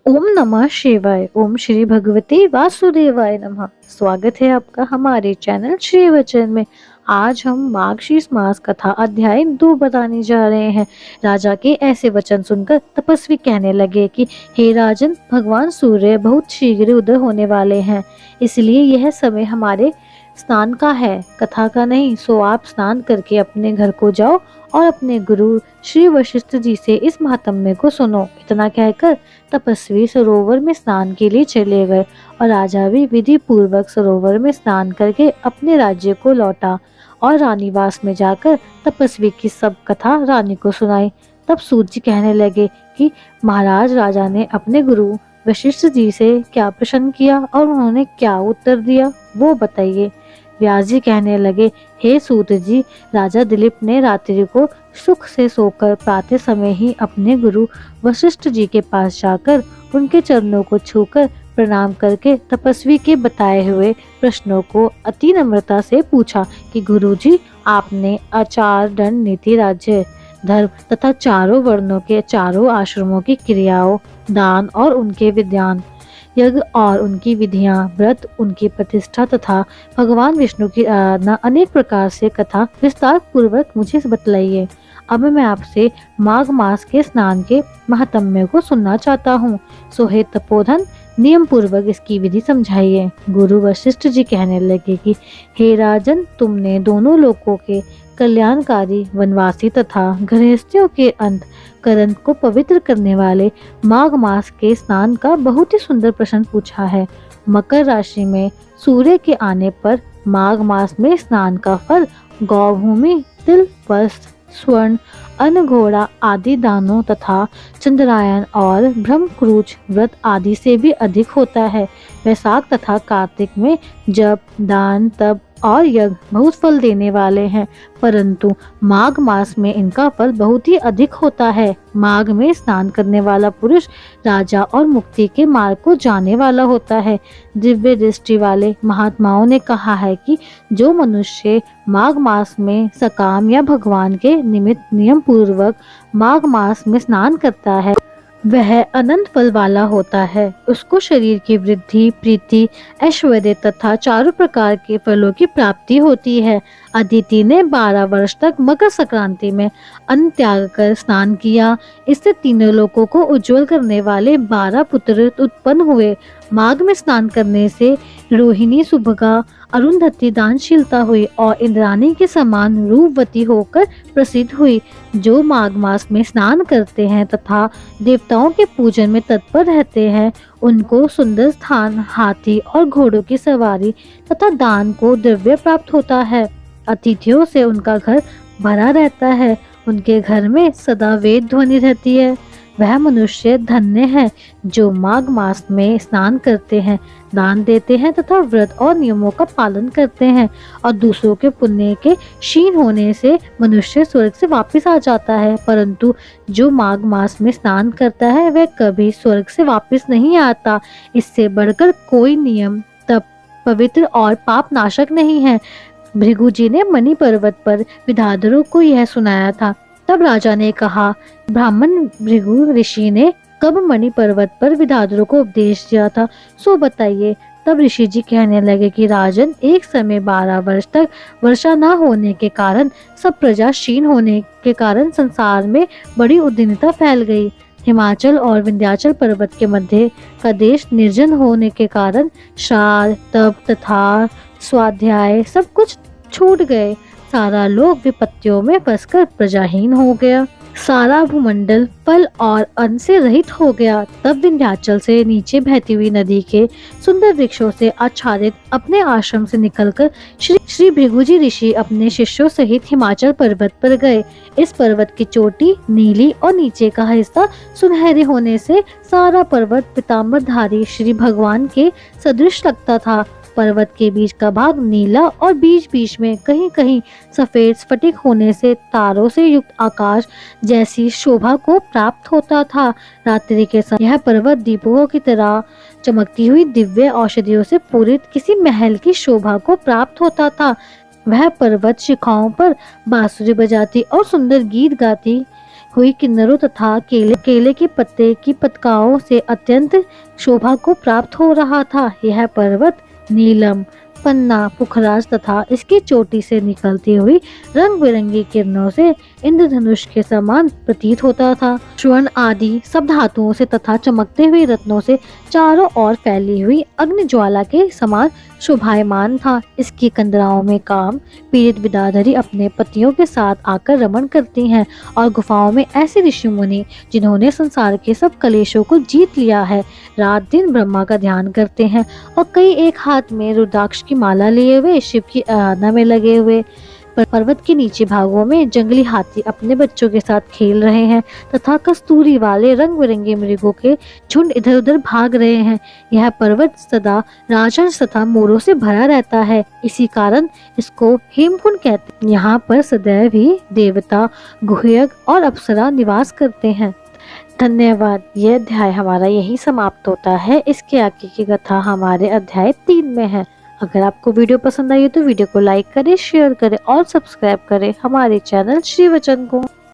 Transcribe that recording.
ओम नमः शिवाय। ओम श्री भगवते वासुदेवाय नमः। स्वागत है आपका हमारे चैनल श्री वचन में। आज हम मार्गशीर्ष मास कथा अध्याय 2 बताने जा रहे हैं। राजा के ऐसे वचन सुनकर तपस्वी कहने लगे कि हे राजन, भगवान सूर्य बहुत शीघ्र उदय होने वाले हैं, इसलिए यह समय हमारे स्नान का है, कथा का नहीं। सो आप स्नान करके अपने घर को जाओ और अपने गुरु श्री वशिष्ठ जी से इस महात्म्य को सुनो। इतना कहकर तपस्वी सरोवर में स्नान के लिए चले गए और राजा भी विधि पूर्वक सरोवर में स्नान करके अपने राज्य को लौटा और रानीवास में जाकर तपस्वी की सब कथा रानी को सुनाई। तब सूत जी कहने लगे कि महाराज, राजा ने अपने गुरु वशिष्ठ जी से क्या प्रश्न किया और उन्होंने क्या उत्तर दिया, वो बताइए। व्यास जी कहने लगे, हे सूत जी, राजा दिलीप ने रात्रि को सुख से सोकर प्रातः समय ही अपने गुरु वशिष्ठ जी के पास जाकर उनके चरणों को छूकर प्रणाम करके तपस्वी के बताए हुए प्रश्नों को अति नम्रता से पूछा कि गुरुजी, आपने आचार, दंड, नीति, राज्य, धर्म तथा चारों वर्णों के चारों आश्रमों की क्रियाओं, दान और उनके विधान, यज्ञ और उनकी विधियां, व्रत, उनकी प्रतिष्ठा तथा भगवान विष्णु की आराधना अनेक प्रकार से कथा विस्तार पूर्वक मुझे बतलाइए। अब मैं आपसे माघ मास के स्नान के महात्म्य को सुनना चाहता हूँ। सो हे तपोधन, नियम पूर्वक इसकी विधि समझाइए। गुरु वशिष्ठ जी कहने लगे कि हे राजन, तुमने दोनों लोकों के कल्याणकारी, वनवासी तथा गृहस्थियों के अंतकरण को पवित्र करने वाले माघ मास के स्नान का बहुत ही सुंदर प्रश्न पूछा है। मकर राशि में सूर्य के आने पर माघ मास में स्नान का फल गौभूमि, तिल, वस्त्र, स्वर्ण, अन्न, घोड़ा आदि दानों तथा चंद्रायन और ब्रह्मक्रूच व्रत आदि से भी अधिक होता है। वैशाख तथा कार्तिक में जप, दान, तप और यज्ञ बहुत फल देने वाले हैं, परंतु माघ मास में इनका फल बहुत ही अधिक होता है। माघ में स्नान करने वाला पुरुष राजा और मुक्ति के मार्ग को जाने वाला होता है। दिव्य दृष्टि वाले महात्माओं ने कहा है कि जो मनुष्य माघ मास में सकाम या भगवान के निमित्त नियम पूर्वक माघ मास में स्नान करता है, वह अनंत फल वाला होता है। उसको शरीर की वृद्धि, प्रीति, ऐश्वर्य तथा चारों प्रकार के फलों की प्राप्ति होती है। अदिति ने 12 वर्ष तक मकर संक्रांति में अन्न त्याग कर स्नान किया। इससे तीनों लोकों को उज्जवल करने वाले 12 पुत्र उत्पन्न हुए। माघ में स्नान करने से रोहिणी, सुभगा, अरुंधति दानशीलता हुई और इंद्राणी के समान रूपवती होकर प्रसिद्ध हुई। जो माघ मास में स्नान करते हैं तथा देवताओं के पूजन में तत्पर रहते हैं, उनको सुंदर स्थान, हाथी और घोड़ों की सवारी तथा दान को द्रव्य प्राप्त होता है। अतिथियों से उनका घर भरा रहता है। उनके घर में सदा वेद ध्वनि रहती है। वह मनुष्य धन्य है जो माघ मास में स्नान करते हैं, दान देते हैं तथा व्रत और नियमों का पालन करते हैं। और दूसरों के पुण्य के क्षीण होने से मनुष्य स्वर्ग से वापस आ जाता है, परंतु जो माघ मास में स्नान करता है वह कभी स्वर्ग से वापस नहीं आता। इससे बढ़कर कोई नियम, तप, पवित्र और पाप नाशक नहीं है। भृगु जी ने मणि पर्वत पर विद्याधरों को यह सुनाया था। तब राजा ने कहा, ब्राह्मण भृगु ऋषि ने कब मणि पर्वत पर विद्याधरों को उपदेश दिया था, सो बताइए। तब ऋषि जी कहने लगे कि राजन, एक समय 12 वर्ष तक वर्षा न होने के कारण, सब प्रजा क्षीण होने के कारण संसार में बड़ी उद्विग्नता फैल गई। हिमाचल और विंध्याचल पर्वत के मध्य का देश निर्जन होने के कारण श्राद्ध, तप तथा स्वाध्याय सब कुछ छूट गए। सारा लोक विपत्तियों में फंसकर प्रजाहीन हो गया। सारा भूमंडल फल और अन्न से रहित हो गया। तब विंध्याचल से नीचे बहती हुई नदी के सुंदर वृक्षों से आच्छादित अपने आश्रम से निकलकर श्री भृगुजी ऋषि अपने शिष्यों सहित हिमाचल पर्वत पर गए। इस पर्वत की चोटी नीली और नीचे का हिस्सा सुनहरे होने से सारा पर्वत पीताम्बरधारी श्री भगवान के सदृश लगता था। पर्वत के बीच का भाग नीला और बीच बीच में कहीं कहीं सफेद स्फटिक होने से तारों से युक्त आकाश जैसी शोभा को प्राप्त होता था। रात्रि के समय यह पर्वत दीपकों की तरह चमकती हुई दिव्य औषधियों से पूरित किसी महल की शोभा को प्राप्त होता था। वह पर्वत शिखाओं पर बांसुरी बजाती और सुंदर गीत गाती हुई किन्नरों तथा केले के पत्ते की पतकाओं से अत्यंत शोभा को प्राप्त हो रहा था। यह पर्वत नीलम, पन्ना, पुखराज तथा इसकी चोटी से निकलती हुई रंग बिरंगी किरणों से इंद्रधनुष के समान प्रतीत होता था। स्वर्ण आदि सब धातुओं से तथा चमकते हुए रत्नों से चारों ओर फैली हुई अग्नि ज्वाला के समान शोभायमान था। इसकी कंदराओं में काम पीड़ित विद्याधरी अपने पतियों के साथ आकर रमण करती हैं और गुफाओं में ऐसे ऋषि मुनि जिन्होंने संसार के सब कलेशों को जीत लिया है, रात दिन ब्रह्मा का ध्यान करते हैं और कई एक हाथ में रुद्राक्ष की माला लिए हुए शिव की आराधना में लगे हुए। पर्वत के नीचे भागों में जंगली हाथी अपने बच्चों के साथ खेल रहे हैं तथा कस्तूरी वाले रंग बिरंगे मृगों के झुंड इधर उधर भाग रहे हैं। यह पर्वत सदा राजहंस तथा मोरों से भरा रहता है, इसी कारण इसको हेमकुंड कहते हैं। यहाँ पर सदैव ही देवता, गुह्यक और अप्सरा निवास करते हैं। धन्यवाद। यह अध्याय हमारा यही समाप्त होता है। इसके आगे की कथा हमारे अध्याय 3 में है। अगर आपको वीडियो पसंद आई तो वीडियो को लाइक करें, शेयर करें और सब्सक्राइब करें हमारे चैनल श्री वचन को।